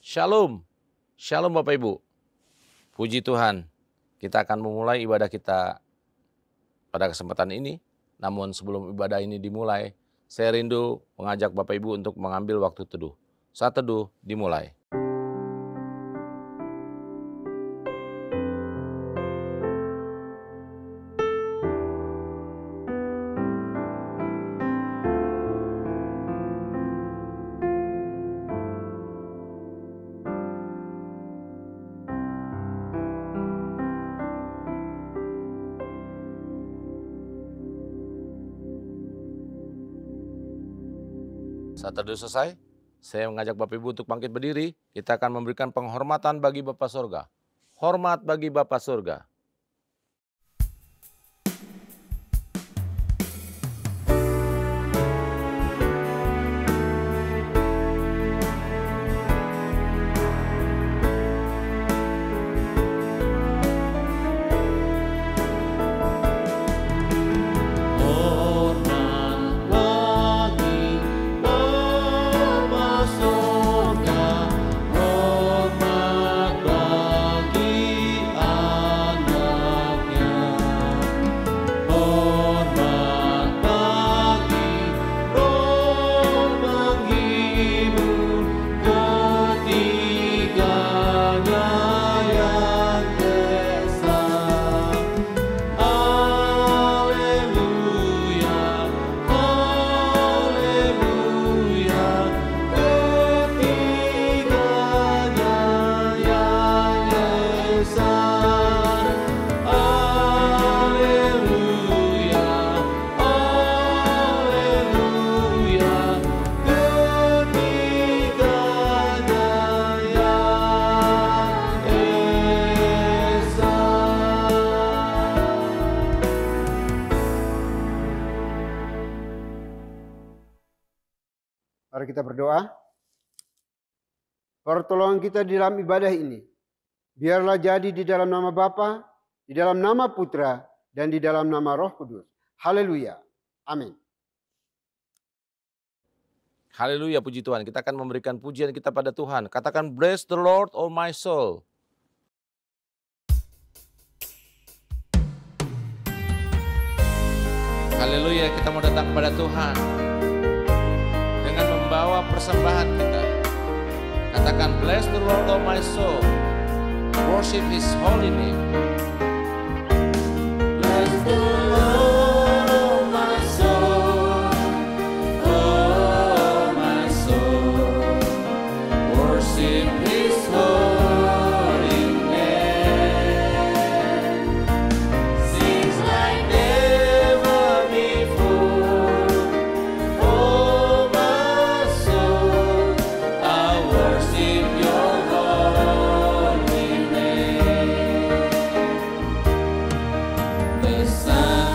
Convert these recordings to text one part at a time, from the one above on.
Shalom, Shalom Bapak Ibu. Puji Tuhan, kita akan memulai ibadah kita pada kesempatan ini. Namun sebelum ibadah ini dimulai, saya rindu mengajak Bapak Ibu untuk mengambil waktu teduh. Saat teduh dimulai. Saat teduh selesai, saya mengajak Bapak Ibu untuk bangkit berdiri. Kita akan memberikan penghormatan bagi Bapa Surga. Hormat bagi Bapa Surga. Mari kita berdoa. Pertolongan kita di dalam ibadah ini, biarlah jadi di dalam nama Bapa, di dalam nama Putra, dan di dalam nama Roh Kudus. Haleluya. Amin. Haleluya, puji Tuhan. Kita akan memberikan pujian kita pada Tuhan. Katakan, bless the Lord, oh my soul. Haleluya, kita mau datang kepada Tuhan dengan membawa persembahan kita. Katakan, bless the Lord, oh my soul. Worship His holy name. Bless the Lord, oh my soul, oh my soul. Worship His holy name. Sings like never before, oh my soul. I worship Your holy name. The sun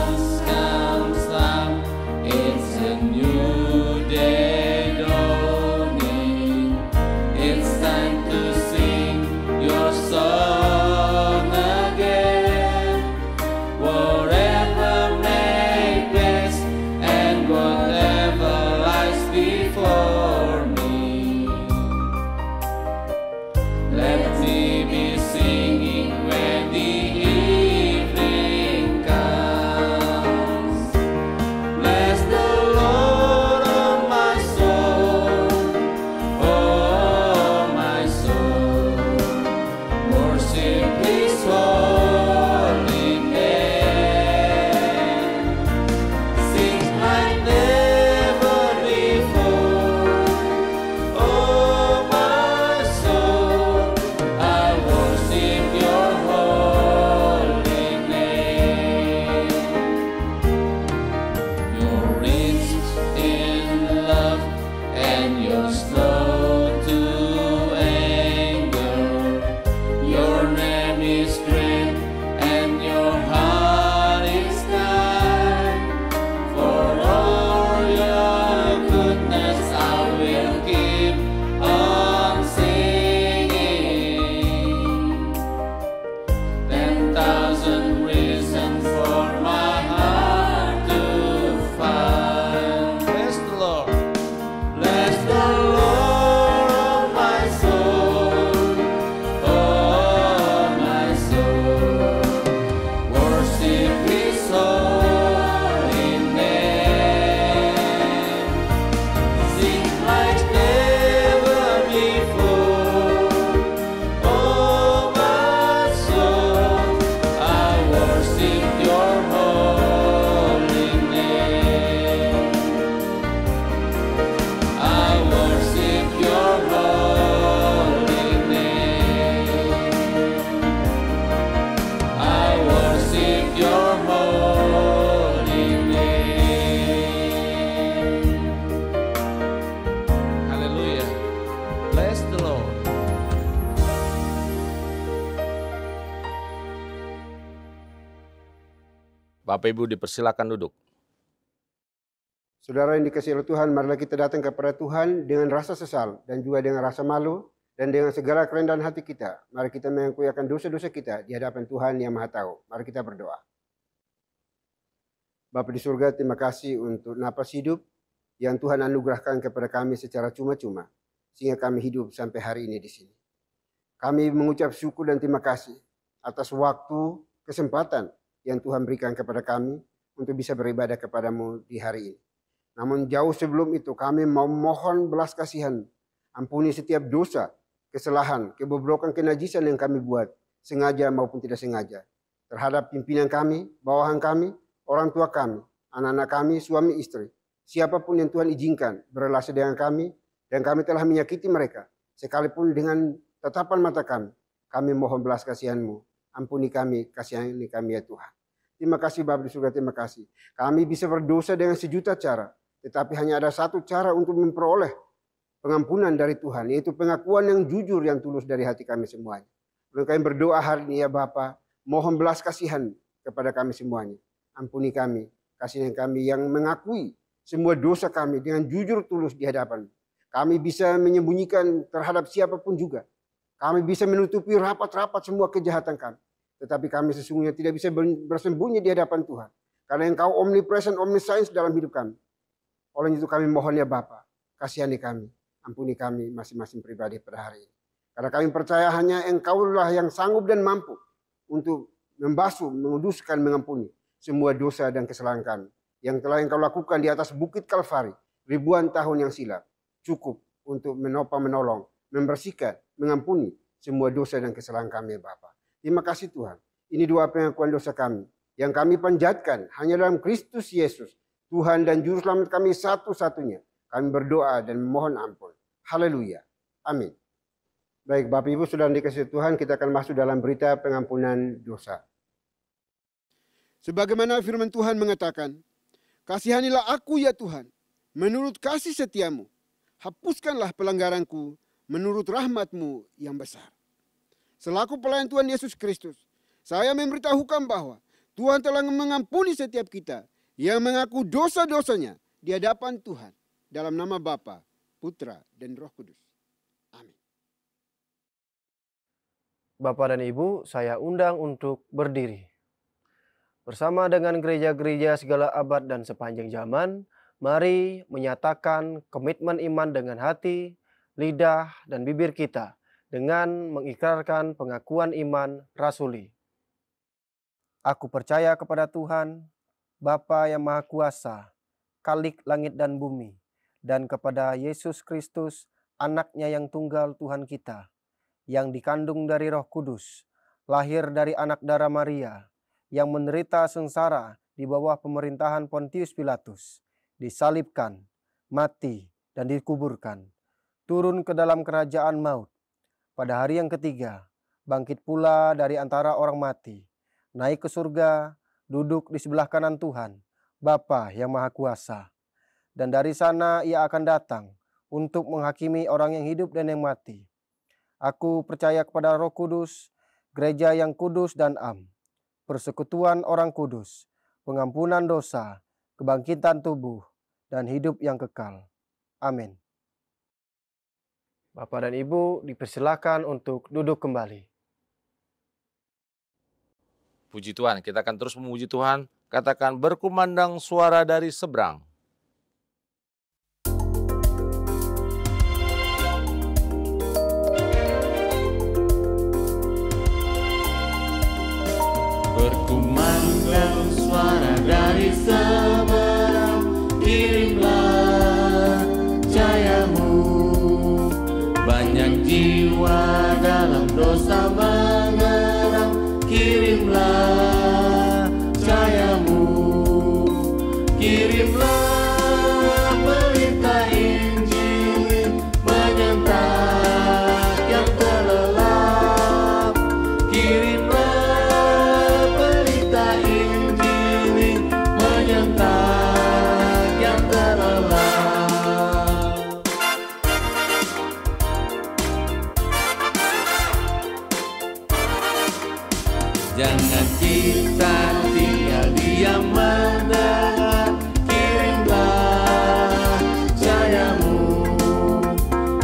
Bapak Ibu dipersilakan duduk. Saudara yang dikasihi oleh Tuhan, marilah kita datang kepada Tuhan dengan rasa sesal dan juga dengan rasa malu dan dengan segala kerendahan hati kita. Mari kita mengakui akan dosa-dosa kita di hadapan Tuhan yang Maha Tahu. Mari kita berdoa. Bapa di surga, terima kasih untuk napas hidup yang Tuhan anugerahkan kepada kami secara cuma-cuma, sehingga kami hidup sampai hari ini di sini. Kami mengucap syukur dan terima kasih atas waktu, kesempatan yang Tuhan berikan kepada kami untuk bisa beribadah kepadamu di hari ini. Namun jauh sebelum itu kami mau mohon belas kasihan, ampuni setiap dosa, kesalahan, kebobrokan, kenajisan yang kami buat, sengaja maupun tidak sengaja, terhadap pimpinan kami, bawahan kami, orang tua kami, anak-anak kami, suami istri, siapapun yang Tuhan izinkan berrelasi dengan kami, dan kami telah menyakiti mereka, sekalipun dengan tatapan mata kami mohon belas kasihan-Mu, ampuni kami, kasihani kami ya Tuhan. Terima kasih Bapa di surga, terima kasih. Kami bisa berdosa dengan sejuta cara, tetapi hanya ada satu cara untuk memperoleh pengampunan dari Tuhan, yaitu pengakuan yang jujur, yang tulus dari hati kami semuanya. Lalu kami berdoa hari ini ya Bapa, mohon belas kasihan kepada kami semuanya. Ampuni kami, kasihan kami yang mengakui semua dosa kami dengan jujur tulus di hadapan. Kami bisa menyembunyikan terhadap siapapun juga. Kami bisa menutupi rapat-rapat semua kejahatan kami. Tetapi kami sesungguhnya tidak bisa bersembunyi di hadapan Tuhan. Karena Engkau omnipresent, omniscience dalam hidup kami. Oleh itu kami mohon ya Bapa, kasihani kami, ampuni kami masing-masing pribadi pada hari ini. Karena kami percaya hanya Engkaulah yang sanggup dan mampu untuk membasuh, menguduskan, mengampuni semua dosa dan kesalahan kami. Yang telah Engkau lakukan di atas bukit Kalvari ribuan tahun yang silam. Cukup untuk menopang, menolong, membersihkan, mengampuni semua dosa dan kesalahan kami ya Bapa. Terima kasih Tuhan. Ini doa pengakuan dosa kami yang kami panjatkan hanya dalam Kristus Yesus, Tuhan dan Juru Selamat kami satu-satunya. Kami berdoa dan memohon ampun. Haleluya. Amin. Baik Bapak Ibu sudah dikasihi Tuhan, kita akan masuk dalam berita pengampunan dosa. Sebagaimana firman Tuhan mengatakan, kasihanilah aku ya Tuhan, menurut kasih setiamu. Hapuskanlah pelanggaranku menurut rahmat-Mu yang besar. Selaku pelayan Tuhan Yesus Kristus, saya memberitahukan bahwa Tuhan telah mengampuni setiap kita yang mengaku dosa-dosanya di hadapan Tuhan dalam nama Bapa, Putra, dan Roh Kudus. Amin. Bapak dan Ibu, saya undang untuk berdiri. Bersama dengan gereja-gereja segala abad dan sepanjang zaman, mari menyatakan komitmen iman dengan hati, lidah, dan bibir kita dengan mengikrarkan pengakuan iman rasuli. Aku percaya kepada Tuhan, Bapa yang Maha Kuasa, Khalik langit dan bumi, dan kepada Yesus Kristus, Anak-Nya yang tunggal Tuhan kita, yang dikandung dari Roh Kudus, lahir dari anak darah Maria, yang menderita sengsara di bawah pemerintahan Pontius Pilatus, disalibkan, mati, dan dikuburkan, turun ke dalam kerajaan maut. Pada hari yang ketiga, bangkit pula dari antara orang mati, naik ke surga, duduk di sebelah kanan Tuhan, Bapa yang Maha Kuasa. Dan dari sana ia akan datang untuk menghakimi orang yang hidup dan yang mati. Aku percaya kepada Roh Kudus, gereja yang kudus dan am, persekutuan orang kudus, pengampunan dosa, kebangkitan tubuh, dan hidup yang kekal. Amin. Bapak dan Ibu dipersilakan untuk duduk kembali. Puji Tuhan, kita akan terus memuji Tuhan. Katakan berkumandang suara dari seberang. Berkumandang suara dari seberang, kirimlah cahayamu. Banyak jiwa dalam dosa mengerang, kirimlah cahayamu. Kirimlah berita Injil, menyentak yang terlelap. Kirimlah berita Injil, menyentak yang terlelap. Jangan kita tinggal di yang mendengar, kirimlah cahayamu.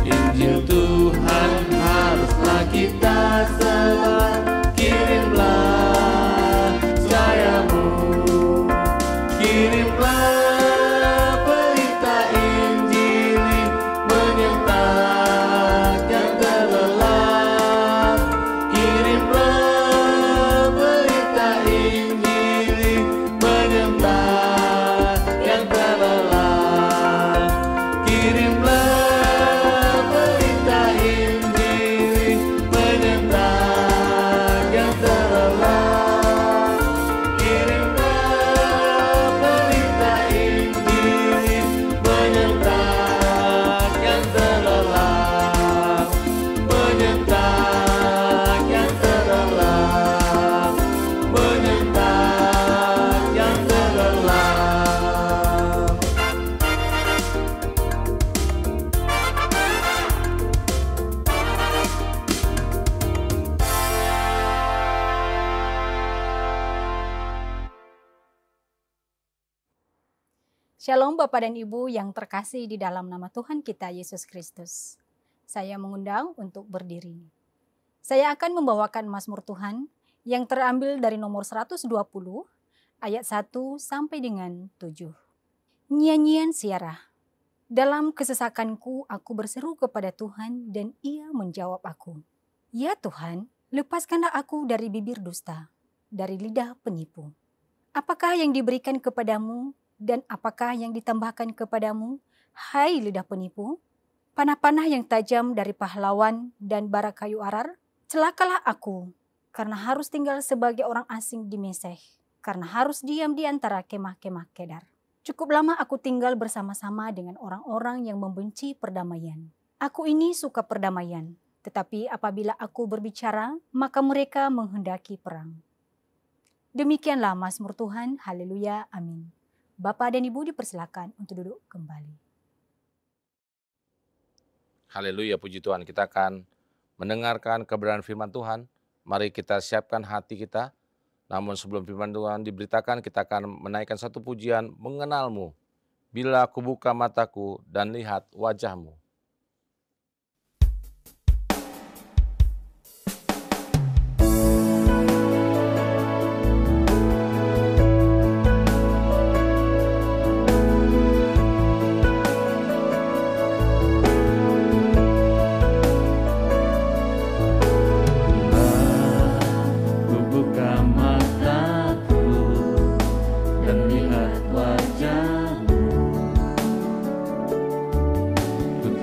Injil Tuhan haruslah kita sebar, kirimlah cahayamu. Kirimlah berita Injil menyertai yang terlelap. Kirimlah berita Injil menyertai yang terlelap. Kirimlah berita Injil menyertai yang terlelap. Kirimlah berita Injil menyertai yang terlelap. Menyertai yang terlelap. Menyertai yang terlelap. Shalom Bapak dan Ibu yang terkasih di dalam nama Tuhan kita Yesus Kristus. Saya mengundang untuk berdiri. Saya akan membawakan Mazmur Tuhan yang terambil dari nomor 120 ayat 1 sampai dengan 7. Nyanyian Siarah. Dalam kesesakanku aku berseru kepada Tuhan dan Ia menjawab aku. Ya Tuhan, lepaskanlah aku dari bibir dusta, dari lidah penipu. Apakah yang diberikan kepadamu dan apakah yang ditambahkan kepadamu, hai lidah penipu? Panah-panah yang tajam dari pahlawan dan bara kayu arar? Celakalah aku, karena harus tinggal sebagai orang asing di Meseh, karena harus diam di antara kemah-kemah Kedar. Cukup lama aku tinggal bersama-sama dengan orang-orang yang membenci perdamaian. Aku ini suka perdamaian, tetapi apabila aku berbicara, maka mereka menghendaki perang. Demikianlah Mazmur Tuhan, haleluya, amin. Bapak dan Ibu dipersilakan untuk duduk kembali. Haleluya, puji Tuhan. Kita akan mendengarkan kebenaran firman Tuhan. Mari kita siapkan hati kita. Namun sebelum firman Tuhan diberitakan, kita akan menaikkan satu pujian, mengenalmu. Bila aku buka mataku dan lihat wajahmu. Ku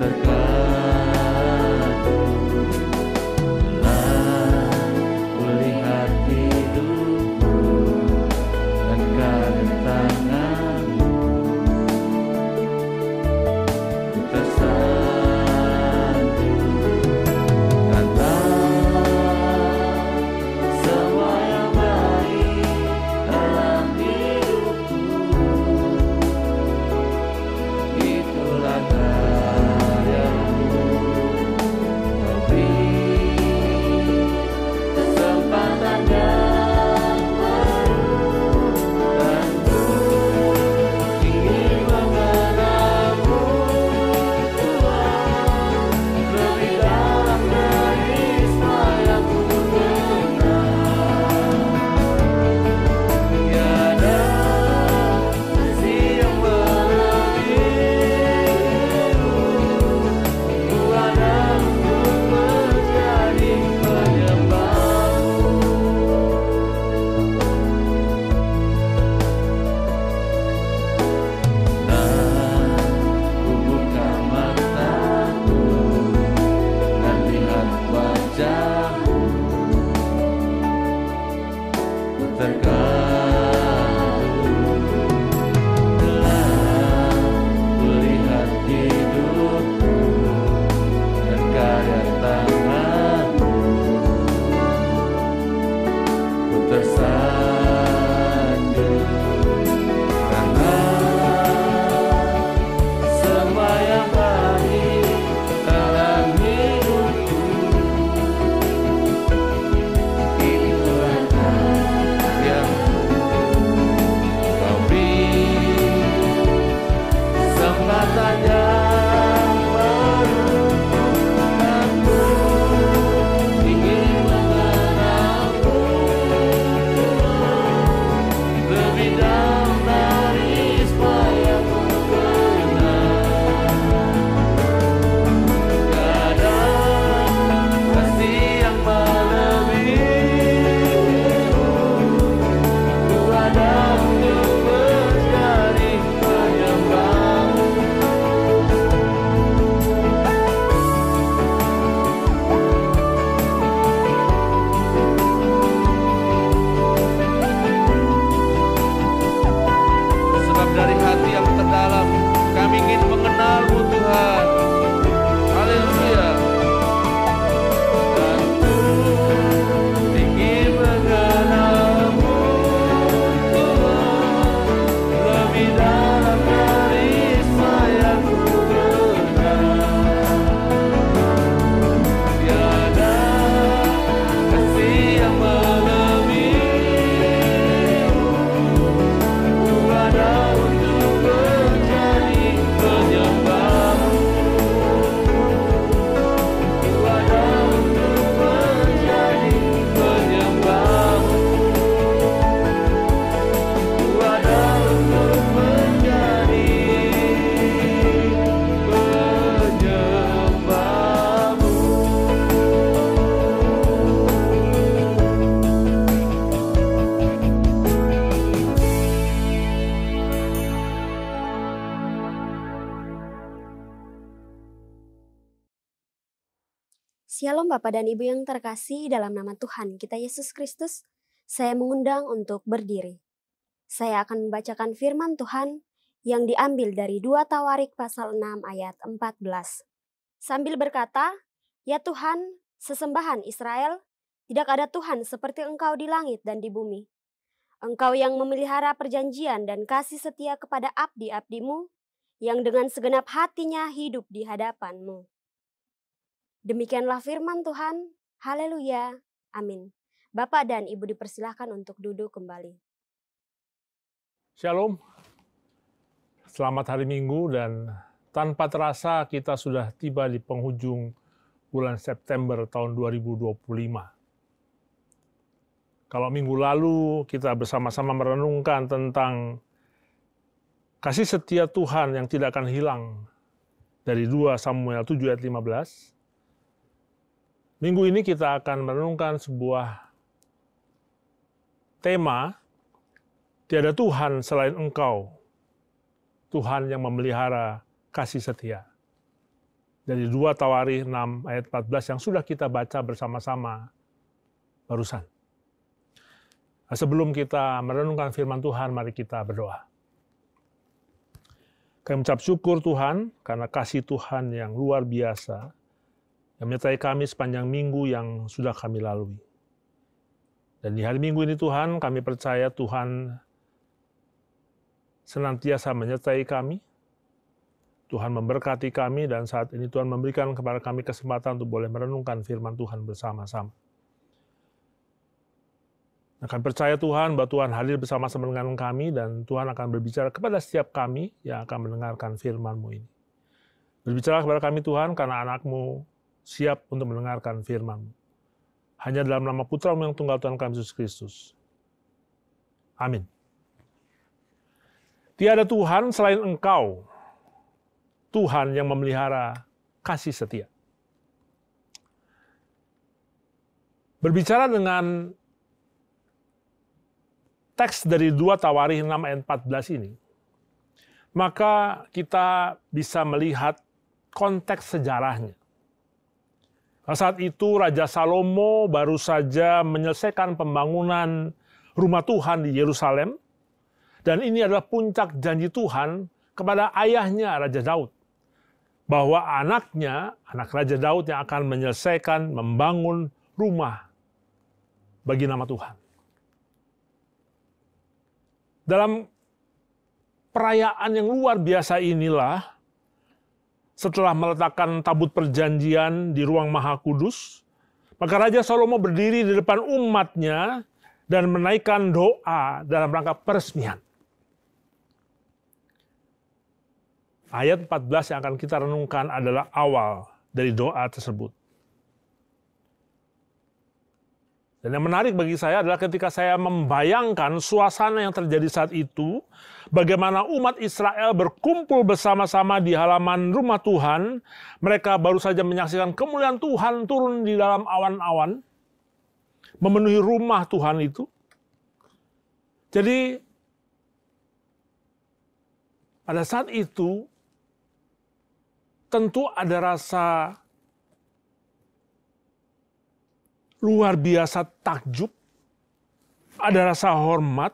Shalom Bapak dan Ibu yang terkasih, dalam nama Tuhan kita Yesus Kristus, saya mengundang untuk berdiri. Saya akan membacakan firman Tuhan yang diambil dari 2 Tawarik pasal 6 ayat 14. Sambil berkata, "Ya Tuhan, sesembahan Israel, tidak ada Tuhan seperti Engkau di langit dan di bumi. Engkau yang memelihara perjanjian dan kasih setia kepada abdi-abdimu, yang dengan segenap hatinya hidup di hadapan-Mu." Demikianlah firman Tuhan. Haleluya. Amin. Bapak dan Ibu dipersilahkan untuk duduk kembali. Shalom. Selamat hari Minggu, dan tanpa terasa kita sudah tiba di penghujung bulan September tahun 2025. Kalau minggu lalu kita bersama-sama merenungkan tentang kasih setia Tuhan yang tidak akan hilang dari 2 Samuel 7 ayat 15, minggu ini kita akan merenungkan sebuah tema, tiada Tuhan selain Engkau, Tuhan yang memelihara kasih setia. Dari 2 Tawarikh 6 ayat 14 yang sudah kita baca bersama-sama barusan. Nah, sebelum kita merenungkan firman Tuhan, mari kita berdoa. Kami mengucap syukur Tuhan karena kasih Tuhan yang luar biasa yang menyertai kami sepanjang minggu yang sudah kami lalui. Dan di hari Minggu ini Tuhan, kami percaya Tuhan senantiasa menyertai kami. Tuhan memberkati kami, dan saat ini Tuhan memberikan kepada kami kesempatan untuk boleh merenungkan firman Tuhan bersama-sama. Nah, kami percaya Tuhan bahwa Tuhan hadir bersama-sama dengan kami, dan Tuhan akan berbicara kepada setiap kami yang akan mendengarkan firman-Mu ini. Berbicara kepada kami Tuhan, karena anak-Mu siap untuk mendengarkan firman-Mu. Hanya dalam nama Putra-Mu yang tunggal Tuhan kami Yesus Kristus. Amin. Tiada Tuhan selain Engkau, Tuhan yang memelihara kasih setia. Berbicara dengan teks dari 2 Tawarikh 6 ayat 14 ini, maka kita bisa melihat konteks sejarahnya. Saat itu Raja Salomo baru saja menyelesaikan pembangunan rumah Tuhan di Yerusalem, dan ini adalah puncak janji Tuhan kepada ayahnya Raja Daud, bahwa anaknya, anak Raja Daud yang akan menyelesaikan membangun rumah bagi nama Tuhan. Dalam perayaan yang luar biasa inilah, setelah meletakkan tabut perjanjian di ruang Maha Kudus, maka Raja Salomo berdiri di depan umatnya dan menaikkan doa dalam rangka peresmian. Ayat 14 yang akan kita renungkan adalah awal dari doa tersebut. Dan yang menarik bagi saya adalah ketika saya membayangkan suasana yang terjadi saat itu, bagaimana umat Israel berkumpul bersama-sama di halaman rumah Tuhan, mereka baru saja menyaksikan kemuliaan Tuhan turun di dalam awan-awan, memenuhi rumah Tuhan itu. Jadi, pada saat itu, tentu ada rasa luar biasa takjub, ada rasa hormat,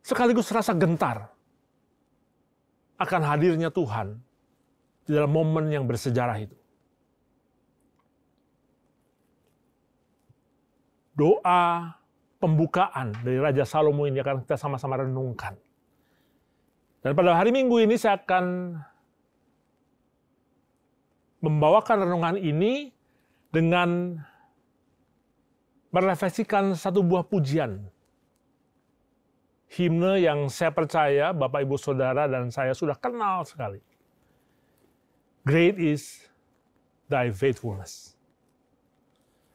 sekaligus rasa gentar akan hadirnya Tuhan di dalam momen yang bersejarah itu. Doa pembukaan dari Raja Salomo ini akan kita sama-sama renungkan. Dan pada hari Minggu ini saya akan membawakan renungan ini dengan merefleksikan satu buah pujian. Himne yang saya percaya Bapak Ibu Saudara dan saya sudah kenal sekali. Great is thy faithfulness.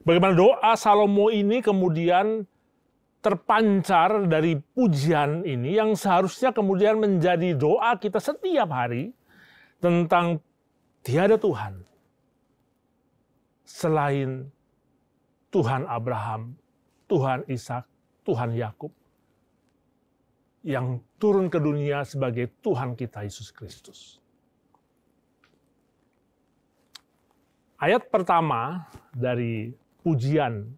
Bagaimana doa Salomo ini kemudian terpancar dari pujian ini yang seharusnya kemudian menjadi doa kita setiap hari tentang tiada Tuhan selain Tuhan Abraham, Tuhan Ishak, Tuhan Yakub, yang turun ke dunia sebagai Tuhan kita Yesus Kristus. Ayat pertama dari pujian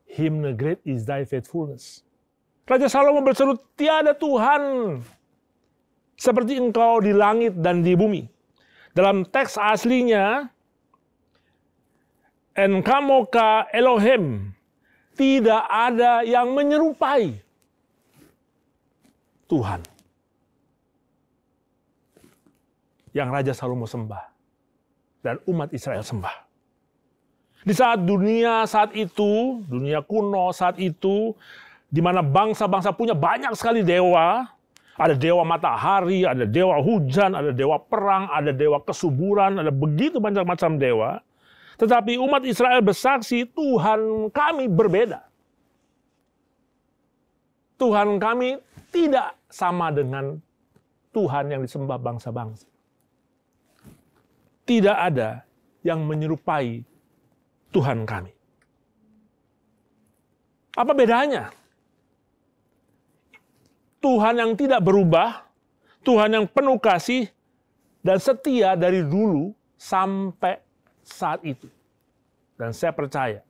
himne Great is Thy Faithfulness. Raja Salomo berseru, tiada Tuhan seperti Engkau di langit dan di bumi. Dalam teks aslinya, Enkamoka Elohim, tidak ada yang menyerupai Tuhan yang Raja Salomo sembah dan umat Israel sembah. Di saat dunia saat itu, dunia kuno saat itu, di mana bangsa-bangsa punya banyak sekali dewa, ada dewa matahari, ada dewa hujan, ada dewa perang, ada dewa kesuburan, ada begitu banyak macam dewa. Tetapi umat Israel bersaksi, Tuhan kami berbeda. Tuhan kami tidak sama dengan Tuhan yang disembah bangsa-bangsa. Tidak ada yang menyerupai Tuhan kami. Apa bedanya? Tuhan yang tidak berubah, Tuhan yang penuh kasih dan setia dari dulu sampai saat itu. Dan saya percaya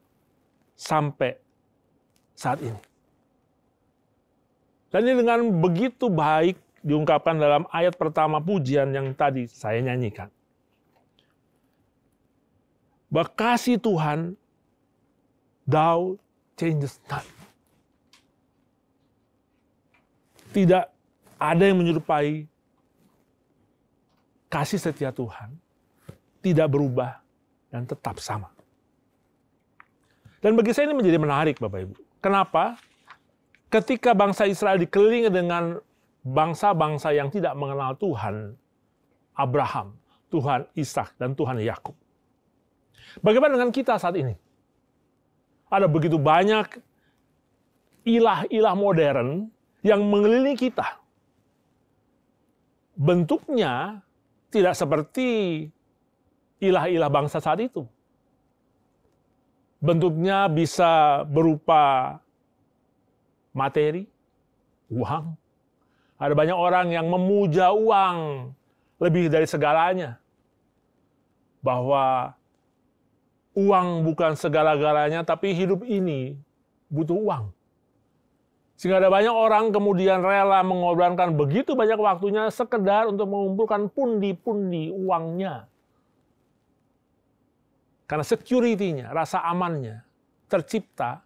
sampai saat ini. Dan ini dengan begitu baik diungkapkan dalam ayat pertama pujian yang tadi saya nyanyikan. Kasih Tuhan, Thou changes not. Tidak ada yang menyerupai kasih setia Tuhan, tidak berubah dan tetap sama. Dan bagi saya ini menjadi menarik, Bapak Ibu. Kenapa? Ketika bangsa Israel dikelilingi dengan bangsa-bangsa yang tidak mengenal Tuhan, Abraham, Tuhan Ishak, dan Tuhan Yakub. Bagaimana dengan kita saat ini? Ada begitu banyak ilah-ilah modern yang mengelilingi kita. Bentuknya tidak seperti ilah-ilah bangsa saat itu. Bentuknya bisa berupa materi, uang. Ada banyak orang yang memuja uang lebih dari segalanya. Bahwa uang bukan segala-galanya, tapi hidup ini butuh uang. Sehingga ada banyak orang kemudian rela mengorbankan begitu banyak waktunya sekedar untuk mengumpulkan pundi-pundi uangnya. Karena security-nya, rasa amannya, tercipta,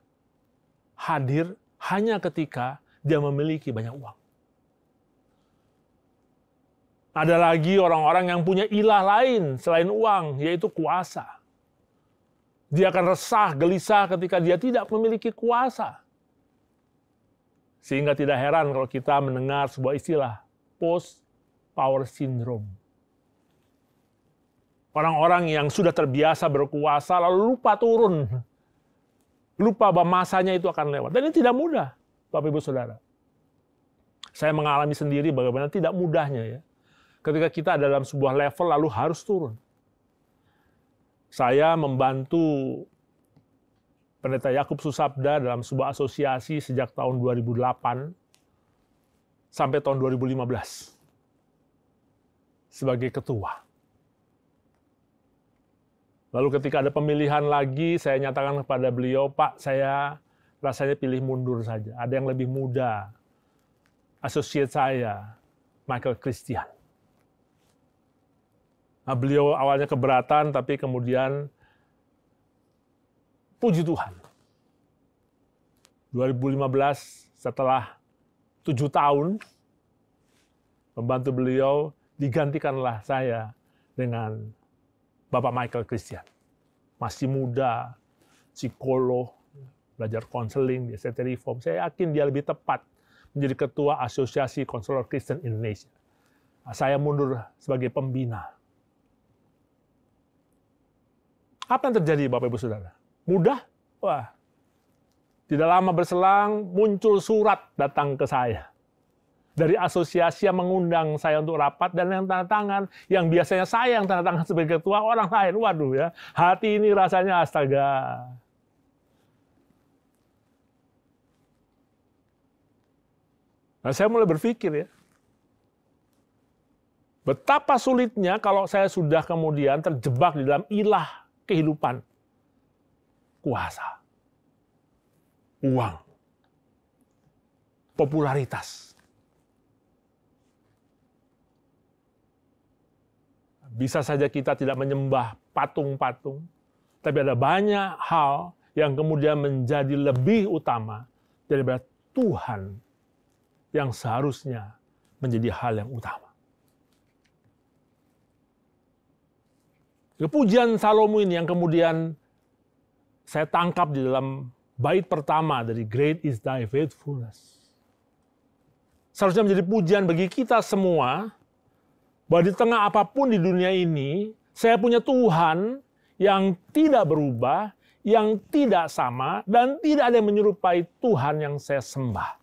hadir hanya ketika dia memiliki banyak uang. Ada lagi orang-orang yang punya ilah lain selain uang, yaitu kuasa. Dia akan resah, gelisah ketika dia tidak memiliki kuasa. Sehingga tidak heran kalau kita mendengar sebuah istilah, post-power syndrome. Orang-orang yang sudah terbiasa berkuasa lalu lupa turun. Lupa bahwa masanya itu akan lewat. Dan ini tidak mudah, Bapak Ibu Saudara. Saya mengalami sendiri bagaimana tidak mudahnya ya. Ketika kita dalam sebuah level lalu harus turun. Saya membantu Pendeta Yakub Susabda dalam sebuah asosiasi sejak tahun 2008 sampai tahun 2015 sebagai ketua. Lalu ketika ada pemilihan lagi, saya nyatakan kepada beliau, Pak, saya rasanya pilih mundur saja. Ada yang lebih muda, associate saya, Michael Christian. Nah, beliau awalnya keberatan, tapi kemudian puji Tuhan. 2015 setelah 7 tahun, membantu beliau, digantikanlah saya dengan Bapak Michael Christian. Masih muda, psikolog, belajar konseling di ST Reform. Saya yakin dia lebih tepat menjadi ketua Asosiasi Konselor Kristen Indonesia. Nah, saya mundur sebagai pembina. Apa yang terjadi Bapak Ibu Saudara? Mudah? Wah. Tidak lama berselang muncul surat datang ke saya. Dari asosiasi yang mengundang saya untuk rapat dan yang tanda tangan. Yang biasanya saya yang tanda tangan sebagai ketua, orang lain. Waduh ya, hati ini rasanya astaga. Nah, saya mulai berpikir ya. Betapa sulitnya kalau saya sudah kemudian terjebak di dalam ilah kehidupan, kuasa, uang, popularitas. Bisa saja kita tidak menyembah patung-patung, tapi ada banyak hal yang kemudian menjadi lebih utama daripada Tuhan yang seharusnya menjadi hal yang utama. Pujian Salomo ini yang kemudian saya tangkap di dalam bait pertama dari Great is thy faithfulness. Seharusnya menjadi pujian bagi kita semua, bahwa di tengah apapun di dunia ini, saya punya Tuhan yang tidak berubah, yang tidak sama, dan tidak ada yang menyerupai Tuhan yang saya sembah.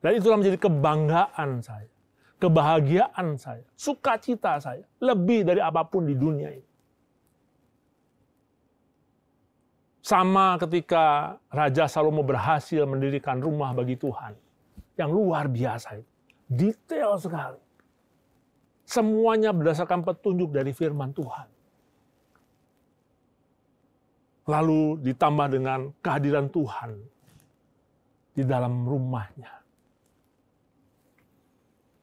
Dan itulah menjadi kebanggaan saya, kebahagiaan saya, sukacita saya, lebih dari apapun di dunia ini. Sama ketika Raja Salomo berhasil mendirikan rumah bagi Tuhan, yang luar biasa itu, detail sekali. Semuanya berdasarkan petunjuk dari firman Tuhan. Lalu ditambah dengan kehadiran Tuhan di dalam rumahnya.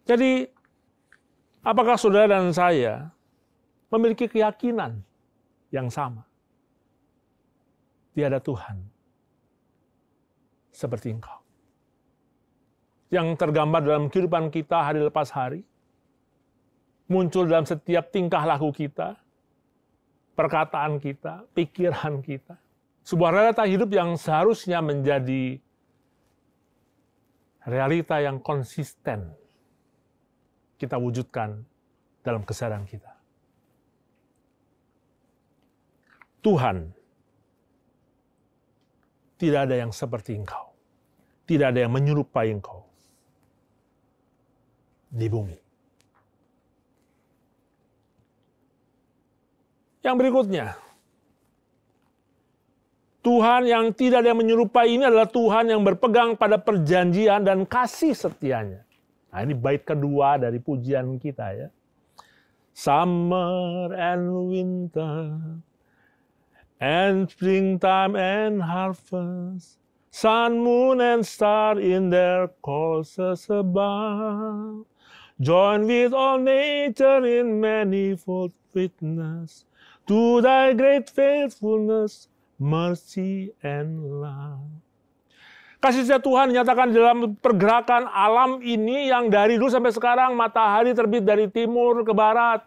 Jadi, apakah saudara dan saya memiliki keyakinan yang sama? Tiada Tuhan seperti Engkau. Yang tergambar dalam kehidupan kita hari lepas hari, muncul dalam setiap tingkah laku kita, perkataan kita, pikiran kita. Sebuah realita hidup yang seharusnya menjadi realita yang konsisten kita wujudkan dalam kesadaran kita. Tuhan, tidak ada yang seperti Engkau. Tidak ada yang menyerupai Engkau di bumi. Yang berikutnya, Tuhan yang tidak ada yang menyerupai ini adalah Tuhan yang berpegang pada perjanjian dan kasih setianya. Nah, ini bait kedua dari pujian kita ya. Summer and winter, and springtime and harvest, sun, moon, and star in their courses above, join with all nature in manifold witness to thy great faithfulness, mercy, and love. Kasih setia Tuhan dinyatakan dalam pergerakan alam ini yang dari dulu sampai sekarang matahari terbit dari timur ke barat.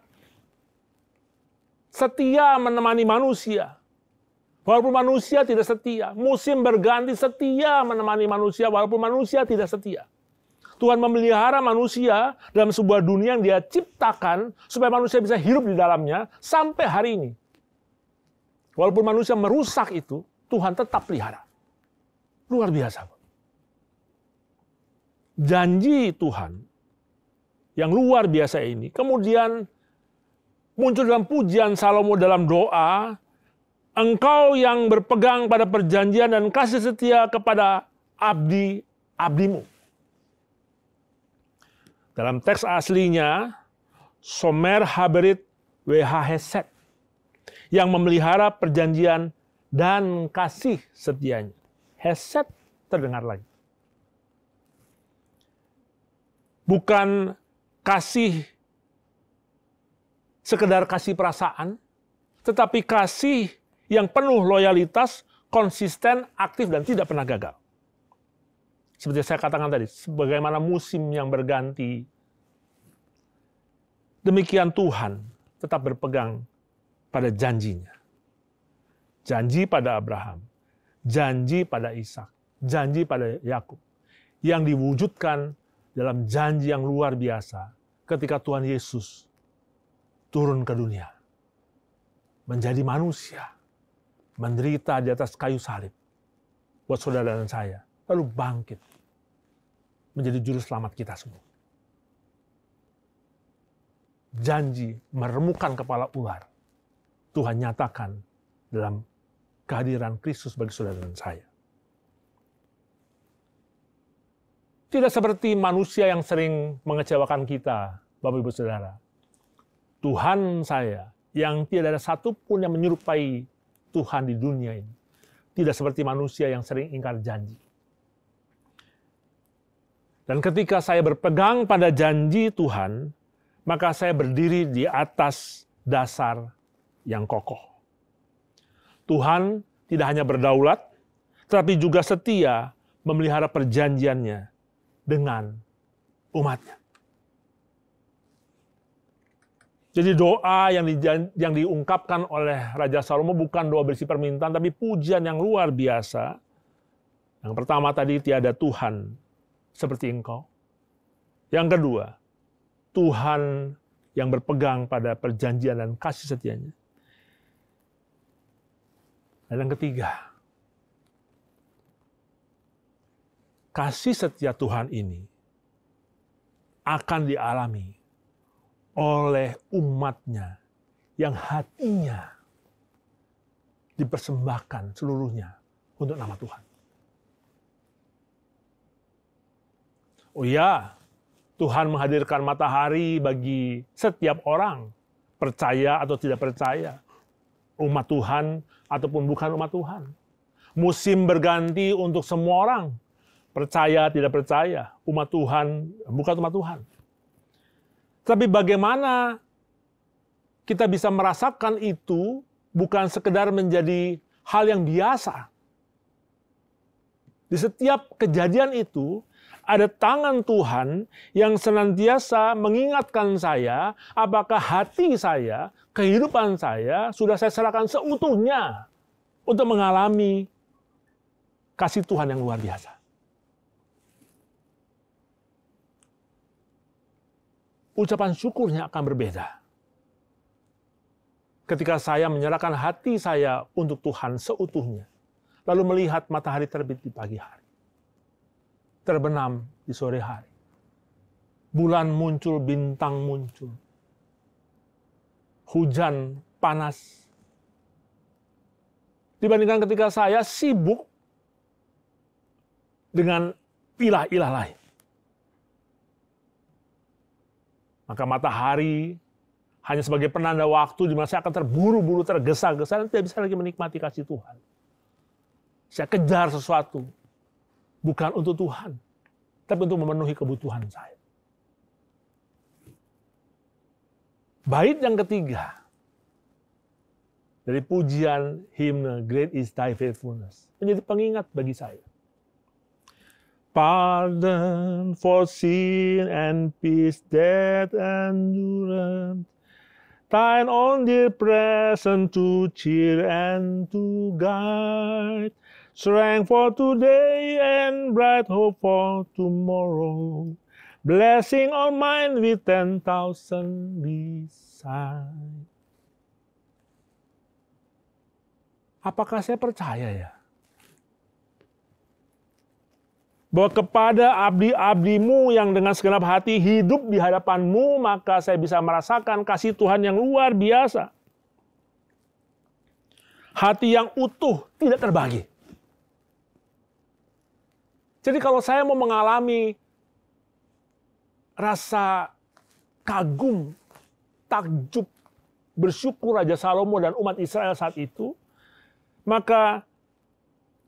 Setia menemani manusia. Walaupun manusia tidak setia. Musim berganti, setia menemani manusia walaupun manusia tidak setia. Tuhan memelihara manusia dalam sebuah dunia yang Dia ciptakan supaya manusia bisa hidup di dalamnya sampai hari ini. Walaupun manusia merusak itu, Tuhan tetap pelihara. Luar biasa. Janji Tuhan yang luar biasa ini kemudian muncul dalam pujian Salomo dalam doa, Engkau yang berpegang pada perjanjian dan kasih setia kepada abdi-abdimu. Dalam teks aslinya, Somer Haberit WH Hesed, yang memelihara perjanjian dan kasih setianya. Hesed terdengar lagi. Bukan kasih sekedar kasih perasaan, tetapi kasih yang penuh loyalitas, konsisten, aktif, dan tidak pernah gagal. Seperti saya katakan tadi, sebagaimana musim yang berganti, demikian Tuhan tetap berpegang pada janjinya. Janji pada Abraham, janji pada Ishak, janji pada Yakub, yang diwujudkan dalam janji yang luar biasa ketika Tuhan Yesus turun ke dunia, menjadi manusia, menderita di atas kayu salib buat saudara dan saya, lalu bangkit menjadi juru selamat kita semua. Janji meremukkan kepala ular Tuhan nyatakan dalam kehadiran Kristus bagi saudara dan saya. Tidak seperti manusia yang sering mengecewakan kita, Bapak Ibu Saudara. Tuhan saya yang tidak ada satupun yang menyerupai Tuhan di dunia ini. Tidak seperti manusia yang sering ingkar janji. Dan ketika saya berpegang pada janji Tuhan, maka saya berdiri di atas dasar yang kokoh. Tuhan tidak hanya berdaulat, tetapi juga setia memelihara perjanjiannya dengan umatnya. Jadi doa yang diungkapkan oleh Raja Salomo bukan doa berisi permintaan, tapi pujian yang luar biasa. Yang pertama tadi, tiada Tuhan seperti Engkau. Yang kedua, Tuhan yang berpegang pada perjanjian dan kasih setianya. Dan yang ketiga, kasih setia Tuhan ini akan dialami oleh umatnya yang hatinya dipersembahkan seluruhnya untuk nama Tuhan. Oh ya, Tuhan menghadirkan matahari bagi setiap orang, percaya atau tidak percaya, umat Tuhan ataupun bukan umat Tuhan. Musim berganti untuk semua orang, percaya tidak percaya, umat Tuhan bukan umat Tuhan. Tapi bagaimana kita bisa merasakan itu bukan sekedar menjadi hal yang biasa. Di setiap kejadian itu, ada tangan Tuhan yang senantiasa mengingatkan saya apakah hati saya, kehidupan saya sudah saya serahkan seutuhnya untuk mengalami kasih Tuhan yang luar biasa. Ucapan syukurnya akan berbeda ketika saya menyerahkan hati saya untuk Tuhan seutuhnya, lalu melihat matahari terbit di pagi hari, terbenam di sore hari, bulan muncul, bintang muncul, hujan panas, dibandingkan ketika saya sibuk dengan ilah-ilah lain. Maka matahari hanya sebagai penanda waktu di mana saya akan terburu-buru, tergesa-gesa, dan tidak bisa lagi menikmati kasih Tuhan. Saya kejar sesuatu, bukan untuk Tuhan, tapi untuk memenuhi kebutuhan saya. Bait yang ketiga dari pujian himne Great is Thy Faithfulness menjadi pengingat bagi saya. Pardon for sin and peace that endureth, Thine own dear presence to cheer and to guide, strength for today and bright hope for tomorrow, blessing all mine with 10,000 beside. Apakah saya percaya ya? Bahwa kepada abdi-abdimu yang dengan segenap hati hidup di hadapanmu, maka saya bisa merasakan kasih Tuhan yang luar biasa. Hati yang utuh, tidak terbagi. Jadi kalau saya mau mengalami rasa kagum, takjub, bersyukur Raja Salomo dan umat Israel saat itu, maka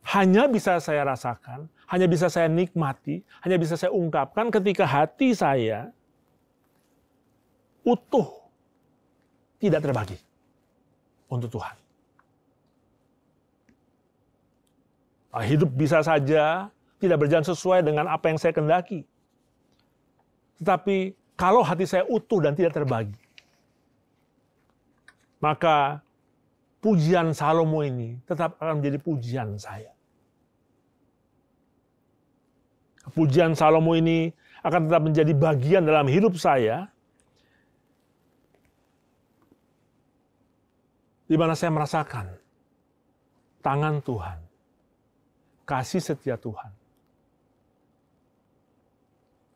hanya bisa saya rasakan, hanya bisa saya nikmati, hanya bisa saya ungkapkan ketika hati saya utuh, tidak terbagi untuk Tuhan. Hidup bisa saja tidak berjalan sesuai dengan apa yang saya kehendaki. Tetapi kalau hati saya utuh dan tidak terbagi, maka pujian Salomo ini tetap akan menjadi pujian saya. Pujian Salomo ini akan tetap menjadi bagian dalam hidup saya, di mana saya merasakan tangan Tuhan, kasih setia Tuhan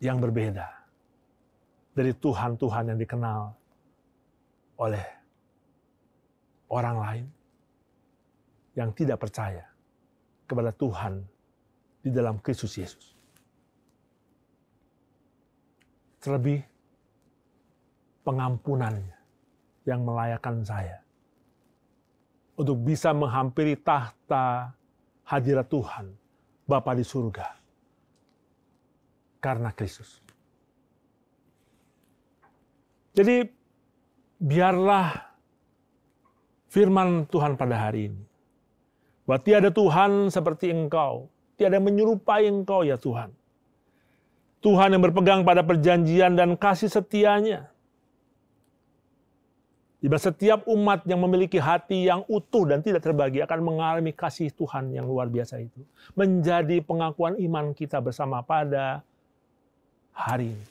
yang berbeda dari Tuhan-Tuhan yang dikenal oleh orang lain yang tidak percaya kepada Tuhan di dalam Kristus Yesus. Terlebih pengampunannya yang melayakkan saya untuk bisa menghampiri tahta hadirat Tuhan, Bapa di surga, karena Kristus. Jadi, biarlah firman Tuhan pada hari ini, bahwa tiada Tuhan seperti Engkau, tiada menyerupai Engkau ya Tuhan. Tuhan yang berpegang pada perjanjian dan kasih setianya. Di mana setiap umat yang memiliki hati yang utuh dan tidak terbagi akan mengalami kasih Tuhan yang luar biasa itu. Menjadi pengakuan iman kita bersama pada hari ini.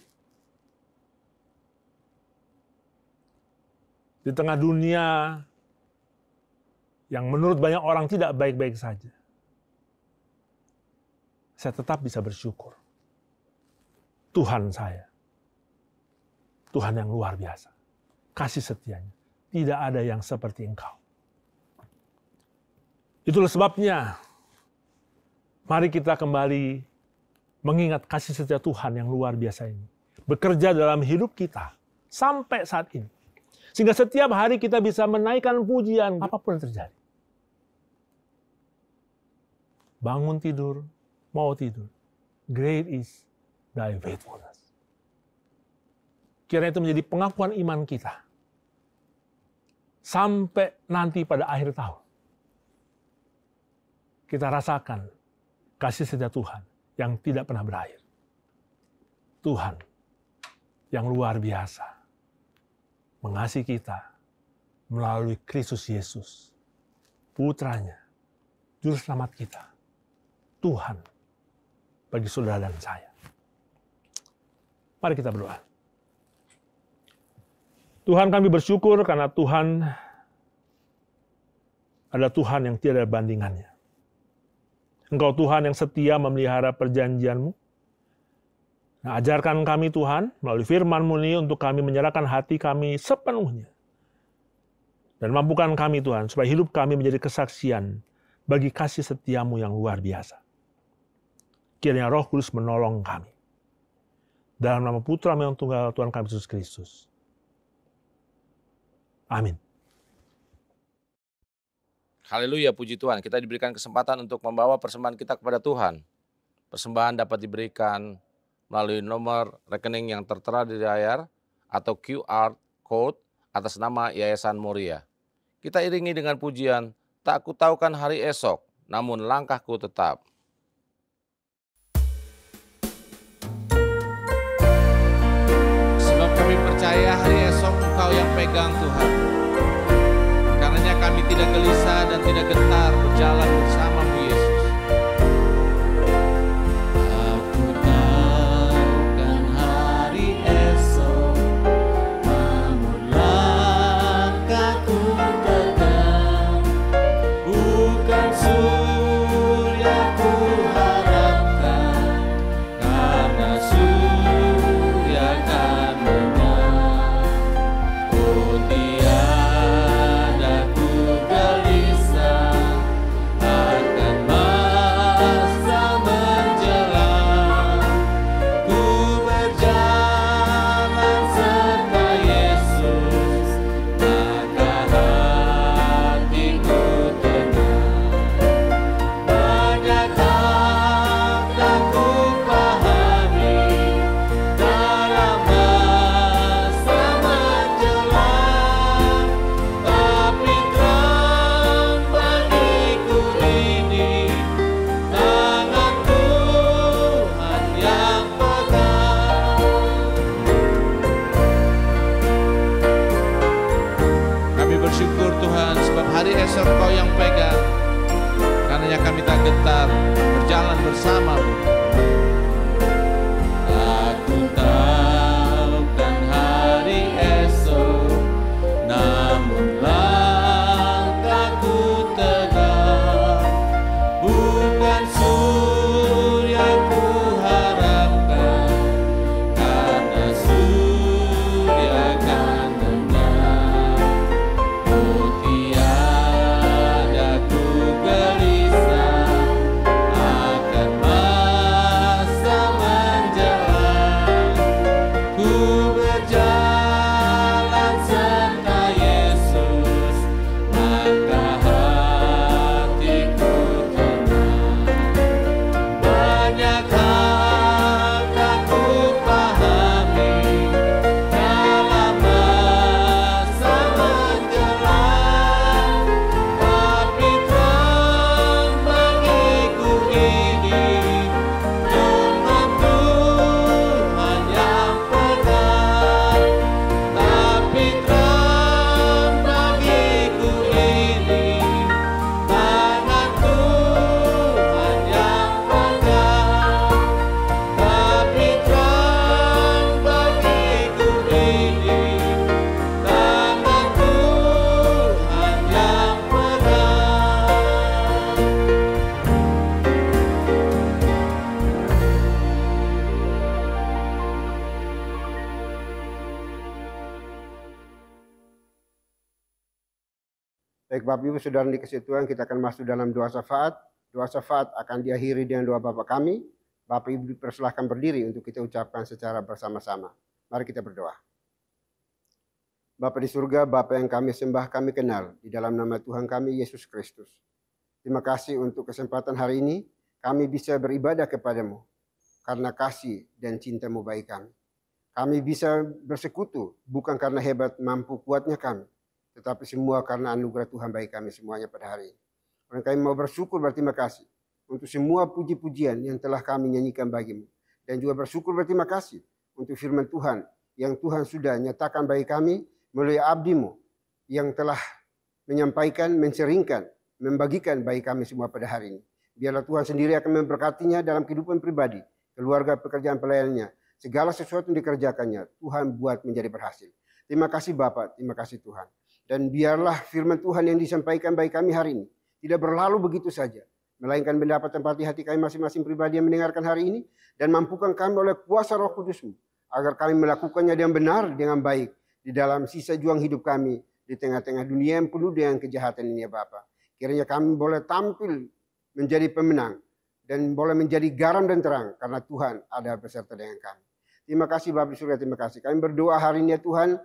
Di tengah dunia yang menurut banyak orang tidak baik-baik saja, saya tetap bisa bersyukur. Tuhan saya, Tuhan yang luar biasa. Kasih setianya, tidak ada yang seperti Engkau. Itulah sebabnya, mari kita kembali mengingat kasih setia Tuhan yang luar biasa ini. Bekerja dalam hidup kita sampai saat ini. Sehingga setiap hari kita bisa menaikkan pujian apapun yang terjadi. Bangun tidur, mau tidur. Great is thy faithfulness. Kiranya itu menjadi pengakuan iman kita. Sampai nanti pada akhir tahun. Kita rasakan kasih setia Tuhan yang tidak pernah berakhir. Tuhan yang luar biasa mengasihi kita melalui Kristus Yesus, Putranya, Juru Selamat kita, Tuhan bagi saudara dan saya. Mari kita berdoa. Tuhan, kami bersyukur karena Tuhan adalah Tuhan yang tiada bandingannya. Engkau Tuhan yang setia memelihara perjanjian-Mu. Nah, ajarkan kami Tuhan melalui firman-Mu ini untuk kami menyerahkan hati kami sepenuhnya. Dan mampukan kami Tuhan supaya hidup kami menjadi kesaksian bagi kasih setiamu yang luar biasa. Kiranya Roh Kudus menolong kami. Dalam nama Putra yang tunggal Tuhan kami Yesus Kristus. Amin. Haleluya, puji Tuhan. Kita diberikan kesempatan untuk membawa persembahan kita kepada Tuhan. Persembahan dapat diberikan melalui nomor rekening yang tertera di layar atau QR Code atas nama Yayasan Moria. Kita iringi dengan pujian, tak kutahukan hari esok, namun langkahku tetap. Sebab kami percaya hari esok Engkau yang pegang Tuhan. Karenanya kami tidak gelisah dan tidak gentar berjalan bersama-Mu Yesus. Aku tahukan hari esok, namun langkahku tetap. Bukan surya ku harapkan, karena surya kan menyala. Oh, tiada ku gelisah akan masa menjelang. Ku berjalan serta Yesus, maka hatiku tenang. Banyak hal tak ku pahami dalam masa menjelang, tapi terang bagiku ini tangan Tuhan yang pegang. Kami bersyukur Tuhan sebab hari esok Kau yang pegang. Karenanya kami tak gentar berjalan bersama-Mu. Aku tahukan hari esok, namun langkahku tegak. Bukan surya ku harapkan, karena surya kan lenyap. Oh, tiada ku gelisah akan masa Baik Bapak Ibu Saudara dikasihi Tuhan, kita akan masuk dalam doa syafaat. Doa syafaat akan diakhiri dengan doa Bapa kami. Bapak Ibu dipersilahkan berdiri untuk kita ucapkan secara bersama-sama. Mari kita berdoa. Bapa di surga, Bapa yang kami sembah, kami kenal di dalam nama Tuhan kami Yesus Kristus. Terima kasih untuk kesempatan hari ini kami bisa beribadah kepadamu karena kasih dan cintamu bagi kami. Kami bisa bersekutu bukan karena hebat mampu kuatnya kami, tetapi semua karena anugerah Tuhan bagi kami semuanya pada hari ini. Dan kami mau bersyukur berterima kasih untuk semua puji-pujian yang telah kami nyanyikan bagimu. Dan juga bersyukur berterima kasih untuk firman Tuhan yang Tuhan sudah nyatakan bagi kami melalui abdimu yang telah menyampaikan, menseringkan, membagikan bagi kami semua pada hari ini. Biarlah Tuhan sendiri akan memberkatinya dalam kehidupan pribadi, keluarga, pekerjaan pelayanannya. Segala sesuatu yang dikerjakannya, Tuhan buat menjadi berhasil. Terima kasih Bapa, terima kasih Tuhan. Dan biarlah firman Tuhan yang disampaikan bagi kami hari ini tidak berlalu begitu saja, melainkan mendapat tempat di hati kami masing-masing pribadi yang mendengarkan hari ini, dan mampukan kami oleh kuasa Roh Kudus-Mu, agar kami melakukannya dengan benar, dengan baik, di dalam sisa juang hidup kami, di tengah-tengah dunia yang penuh dengan kejahatan ini ya Bapa. Kiranya kami boleh tampil menjadi pemenang, dan boleh menjadi garam dan terang, karena Tuhan ada beserta dengan kami. Terima kasih Bapa di surga, terima kasih. Kami berdoa hari ini ya Tuhan,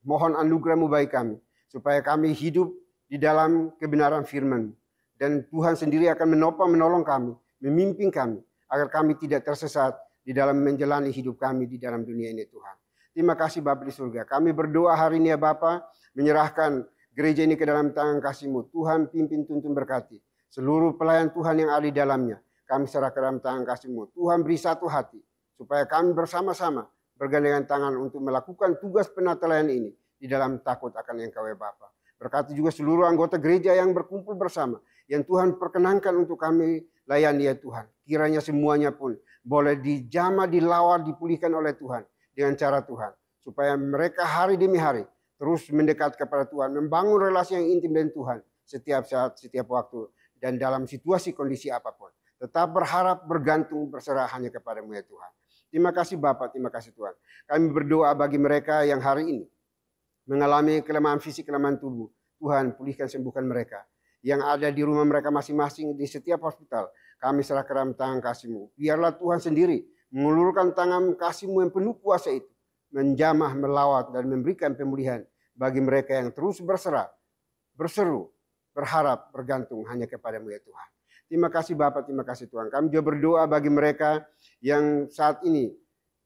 mohon anugerah-Mu bagi kami, supaya kami hidup di dalam kebenaran firman. Dan Tuhan sendiri akan menopang, menolong kami, memimpin kami, agar kami tidak tersesat di dalam menjalani hidup kami di dalam dunia ini Tuhan. Terima kasih Bapa di surga. Kami berdoa hari ini ya Bapa, menyerahkan gereja ini ke dalam tangan kasih-Mu. Tuhan pimpin, tuntun, berkati. Seluruh pelayan Tuhan yang ada di dalamnya, kami serahkan dalam tangan kasih-Mu. Tuhan beri satu hati, supaya kami bersama-sama bergandengan tangan untuk melakukan tugas penatelayan ini di dalam takut akan Engkau ya Bapa. Berkati juga seluruh anggota gereja yang berkumpul bersama, yang Tuhan perkenankan untuk kami layani ya Tuhan. Kiranya semuanya pun boleh dijamah, dilawat, dipulihkan oleh Tuhan dengan cara Tuhan. Supaya mereka hari demi hari terus mendekat kepada Tuhan, membangun relasi yang intim dengan Tuhan setiap saat, setiap waktu, dan dalam situasi kondisi apapun. Tetap berharap, bergantung, berserah hanya kepadamu ya Tuhan. Terima kasih Bapa, terima kasih Tuhan. Kami berdoa bagi mereka yang hari ini mengalami kelemahan fisik, kelemahan tubuh. Tuhan pulihkan, sembuhkan mereka. Yang ada di rumah mereka masing-masing, di setiap hospital, kami serahkan dalam tangan kasih-Mu. Biarlah Tuhan sendiri mengulurkan tangan kasih-Mu yang penuh kuasa itu, menjamah, melawat, dan memberikan pemulihan bagi mereka yang terus berserah, berseru, berharap, bergantung hanya kepadamu ya Tuhan. Terima kasih Bapa, terima kasih Tuhan. Kami juga berdoa bagi mereka yang saat ini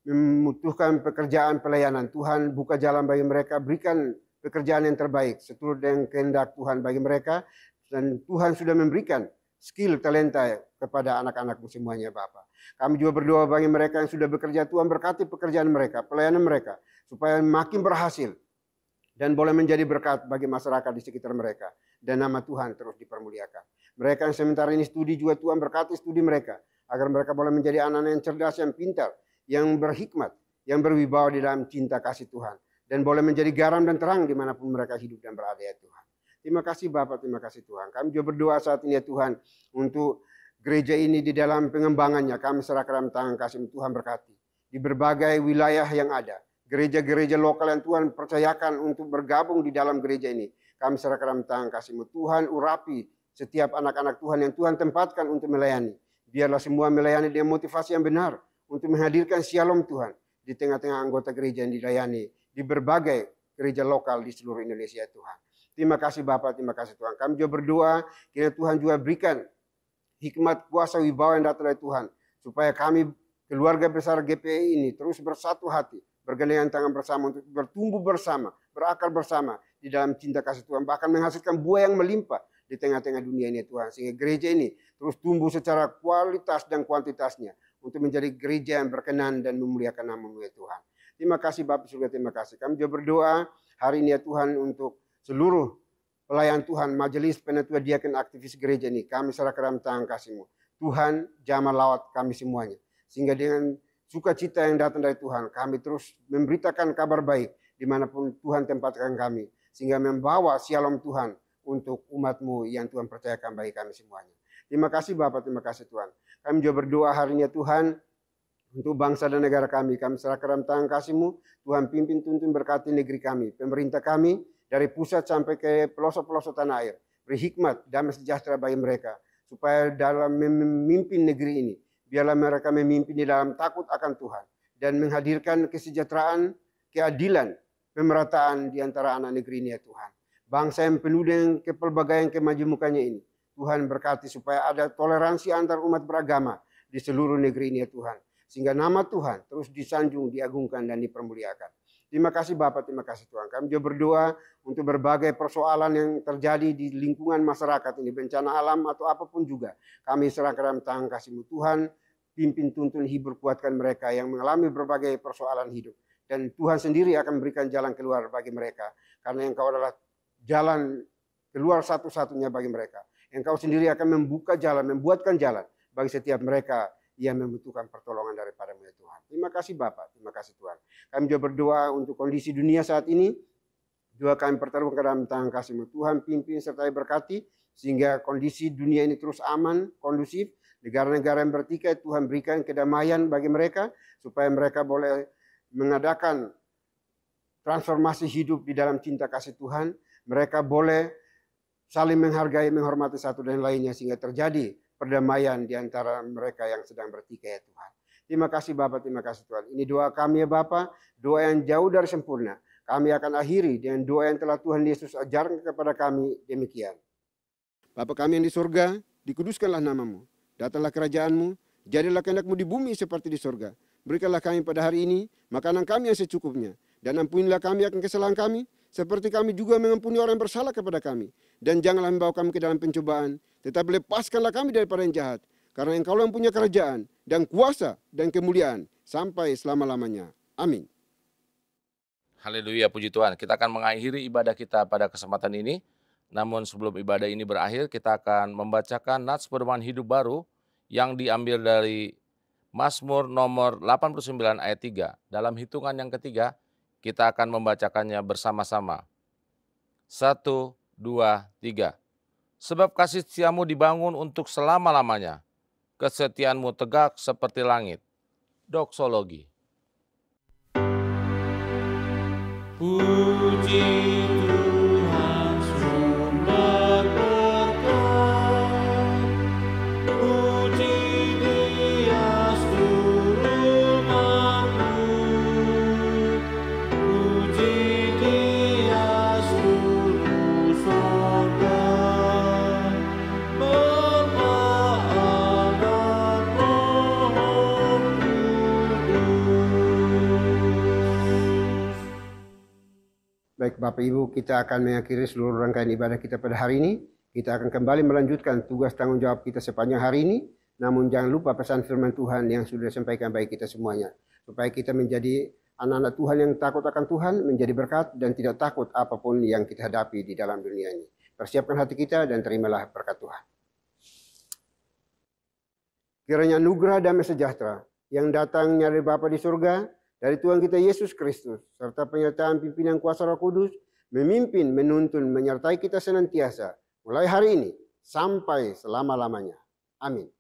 membutuhkan pekerjaan pelayanan. Tuhan buka jalan bagi mereka, berikan pekerjaan yang terbaik seturut dengan kehendak Tuhan bagi mereka. Dan Tuhan sudah memberikan skill, talenta kepada anak-anak-Mu semuanya Bapa. Kami juga berdoa bagi mereka yang sudah bekerja, Tuhan berkati pekerjaan mereka, pelayanan mereka, supaya makin berhasil dan boleh menjadi berkat bagi masyarakat di sekitar mereka. Dan nama Tuhan terus dipermuliakan. Mereka yang sementara ini studi juga, Tuhan berkati studi mereka, agar mereka boleh menjadi anak-anak yang cerdas, yang pintar, yang berhikmat, yang berwibawa di dalam cinta kasih Tuhan. Dan boleh menjadi garam dan terang dimanapun mereka hidup dan berada ya Tuhan. Terima kasih Bapak, terima kasih Tuhan. Kami juga berdoa saat ini ya Tuhan, untuk gereja ini di dalam pengembangannya. Kami serahkan dalam tangan kasih Tuhan, berkati. Di berbagai wilayah yang ada, gereja-gereja lokal yang Tuhan percayakan untuk bergabung di dalam gereja ini, kami serahkan dalam tangan kasih-Mu. Tuhan urapi setiap anak-anak Tuhan yang Tuhan tempatkan untuk melayani. Biarlah semua melayani dengan motivasi yang benar, untuk menghadirkan shalom Tuhan di tengah-tengah anggota gereja yang dilayani di berbagai gereja lokal di seluruh Indonesia Tuhan. Terima kasih Bapak, terima kasih Tuhan. Kami juga berdoa, kiranya Tuhan juga berikan hikmat, kuasa, wibawa yang datang dari Tuhan, supaya kami keluarga besar GPI ini terus bersatu hati, bergandengan tangan bersama untuk bertumbuh bersama, berakar bersama di dalam cinta kasih Tuhan, bahkan menghasilkan buah yang melimpah di tengah-tengah dunia ini Tuhan, sehingga gereja ini terus tumbuh secara kualitas dan kuantitasnya untuk menjadi gereja yang berkenan dan memuliakan nama-Mu ya Tuhan. Terima kasih Bapak surga, terima kasih. Kami juga berdoa hari ini ya Tuhan untuk seluruh pelayan Tuhan, majelis, penatua, diaken, aktivis gereja ini. Kami serahkan dalam tangan kasih-Mu. Tuhan jamah lawat kami semuanya. Sehingga dengan sukacita yang datang dari Tuhan, kami terus memberitakan kabar baik dimanapun Tuhan tempatkan kami. Sehingga membawa shalom Tuhan untuk umat-Mu yang Tuhan percayakan bagi kami semuanya. Terima kasih Bapak, terima kasih Tuhan. Kami juga berdoa hari ini ya Tuhan, untuk bangsa dan negara kami. Kami serahkan dalam tangan kasih-Mu. Tuhan pimpin, tuntun, berkati negeri kami, pemerintah kami, dari pusat sampai ke pelosok-pelosok tanah air. Beri hikmat, damai sejahtera bagi mereka, supaya dalam memimpin negeri ini, biarlah mereka memimpin di dalam takut akan Tuhan, dan menghadirkan kesejahteraan, keadilan, pemerataan di antara anak negeri ini ya Tuhan. Bangsa yang penuh dengan kepelbagaian kemajemukannya ini, Tuhan berkati supaya ada toleransi antar umat beragama di seluruh negeri ini ya Tuhan. Sehingga nama Tuhan terus disanjung, diagungkan, dan dipermuliakan. Terima kasih Bapak, terima kasih Tuhan. Kami juga berdoa untuk berbagai persoalan yang terjadi di lingkungan masyarakat ini, bencana alam atau apapun juga. Kami serahkan dalam tangan kasih-Mu Tuhan, pimpin, tuntun, hibur, kuatkan mereka yang mengalami berbagai persoalan hidup. Dan Tuhan sendiri akan memberikan jalan keluar bagi mereka. Karena Engkau adalah jalan keluar satu-satunya bagi mereka. Engkau sendiri akan membuka jalan, membuatkan jalan bagi setiap mereka yang membutuhkan pertolongan daripada-Mu ya Tuhan. Terima kasih Bapak, terima kasih Tuhan. Kami juga berdoa untuk kondisi dunia saat ini. Juga kami pertaruhkan ke dalam tangan kasih-Mu Tuhan, pimpin serta berkati, sehingga kondisi dunia ini terus aman, kondusif. Negara-negara yang bertikai, Tuhan berikan kedamaian bagi mereka, supaya mereka boleh mengadakan transformasi hidup di dalam cinta kasih Tuhan. Mereka boleh saling menghargai, menghormati satu dan lainnya, sehingga terjadi perdamaian di antara mereka yang sedang bertikai ya Tuhan. Terima kasih Bapak, terima kasih Tuhan. Ini doa kami ya Bapak, doa yang jauh dari sempurna. Kami akan akhiri dengan doa yang telah Tuhan Yesus ajarkan kepada kami demikian. Bapa kami yang di surga, dikuduskanlah nama-Mu. Datanglah kerajaan-Mu, jadilah kehendak-Mu di bumi seperti di surga. Berikanlah kami pada hari ini makanan kami yang secukupnya. Dan ampunilah kami akan kesalahan kami, seperti kami juga mengampuni orang yang bersalah kepada kami. Dan janganlah membawa kami ke dalam pencobaan, tetapi lepaskanlah kami daripada yang jahat. Karena Engkau yang punya kerajaan, dan kuasa, dan kemuliaan, sampai selama-lamanya. Amin. Haleluya, puji Tuhan. Kita akan mengakhiri ibadah kita pada kesempatan ini. Namun sebelum ibadah ini berakhir, kita akan membacakan nats pedoman hidup baru yang diambil dari Mazmur nomor 89 ayat 3. Dalam hitungan yang ketiga, kita akan membacakannya bersama-sama. 1, 2, 3. Sebab kasih setiamu dibangun untuk selama-lamanya. Kesetiaanmu tegak seperti langit. Doksologi. Puji Tuhan sumber berkat, puji Dia seluruh makhluk, puji Dia seluruh surga, Bapa, Anak, Roh Kudus. Baik Bapak Ibu, kita akan mengakhiri seluruh rangkaian ibadah kita pada hari ini. Kita akan kembali melanjutkan tugas tanggung jawab kita sepanjang hari ini. Namun jangan lupa pesan firman Tuhan yang sudah disampaikan bagi kita semuanya. Supaya kita menjadi anak-anak Tuhan yang takut akan Tuhan, menjadi berkat dan tidak takut apapun yang kita hadapi di dalam dunia ini. Persiapkan hati kita dan terimalah berkat Tuhan. Kiranya anugerah damai sejahtera yang datangnya dari Bapa di surga, dari Tuhan kita Yesus Kristus, serta penyertaan pimpinan kuasa Roh Kudus, memimpin, menuntun, menyertai kita senantiasa, mulai hari ini, sampai selama-lamanya. Amin.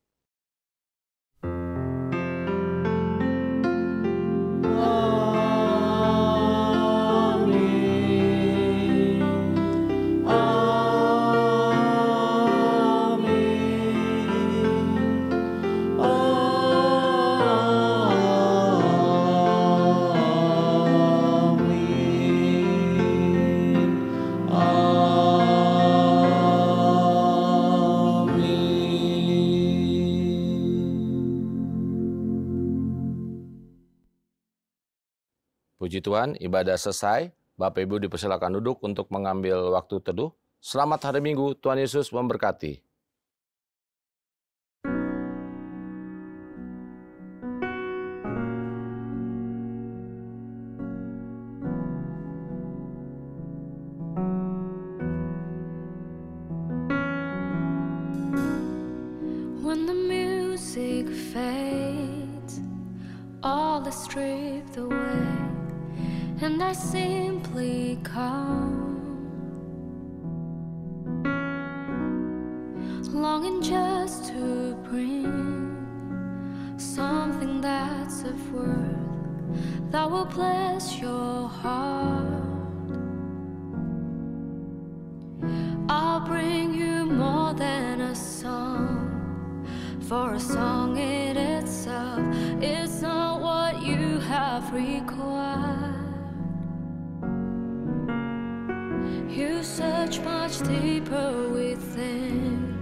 Puji Tuhan, ibadah selesai. Bapak Ibu dipersilakan duduk untuk mengambil waktu teduh. Selamat hari Minggu, Tuhan Yesus memberkati. When the music fades, all is stripped away, and I simply come, longing just to bring something that's of worth that will bless your heart. For a song in itself is not what you have required. You search much deeper within.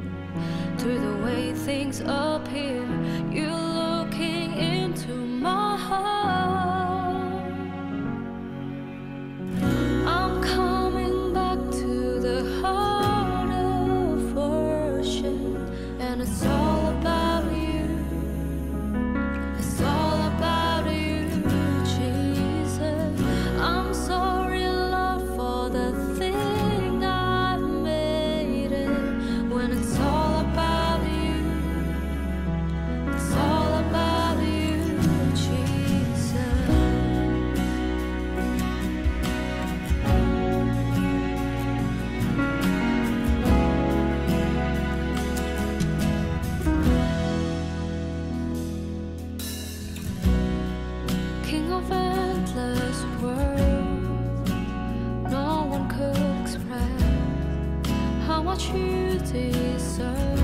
Through the way things appear, you're looking into my heart. I'm coming back to the heart of worship, and it's all about you. It's all about you, Jesus. I'm sorry, Lord, for the thing I've made it. When it's all about you, it's all about you, Jesus. King of endless world, no one could express how much you deserve.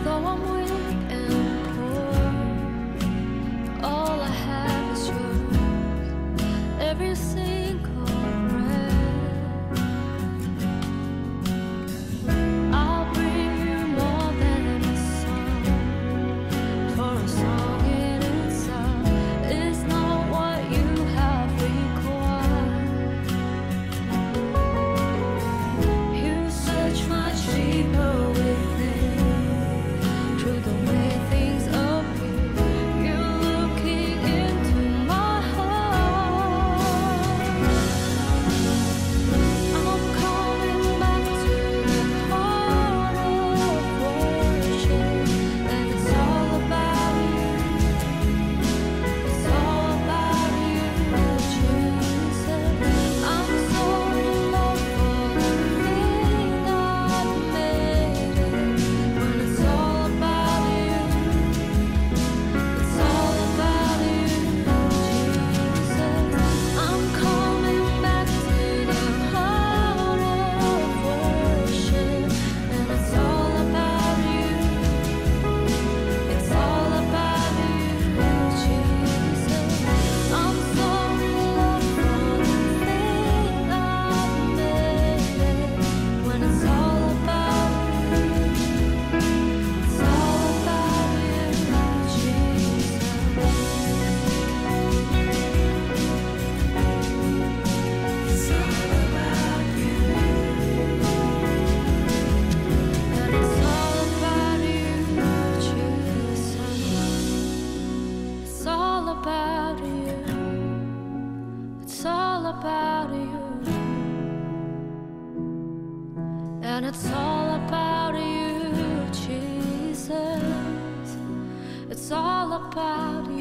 Though I'm weak and poor, all I have is yours. Every single breath, I'll bring you more than a song. For a song in itself is not what you have required. You search much deeper within. Through the way things appear, you're looking into my heart. I'm coming back to the heart of worship, and it's all about you. It's all about you, Jesus. I'm sorry, Lord, for the thing I've made it. When it's all about you, it's all about you, Jesus. I'm coming back to the heart of worship, and it's all about you. It's all about you, Jesus. I'm sorry, Lord, for the thing I've made it. When it's all about you, it's all about you, Jesus. It's all about you, and it's all about you, Jesus. It's all about you. It's all about you, and it's all about you, Jesus. It's all about you.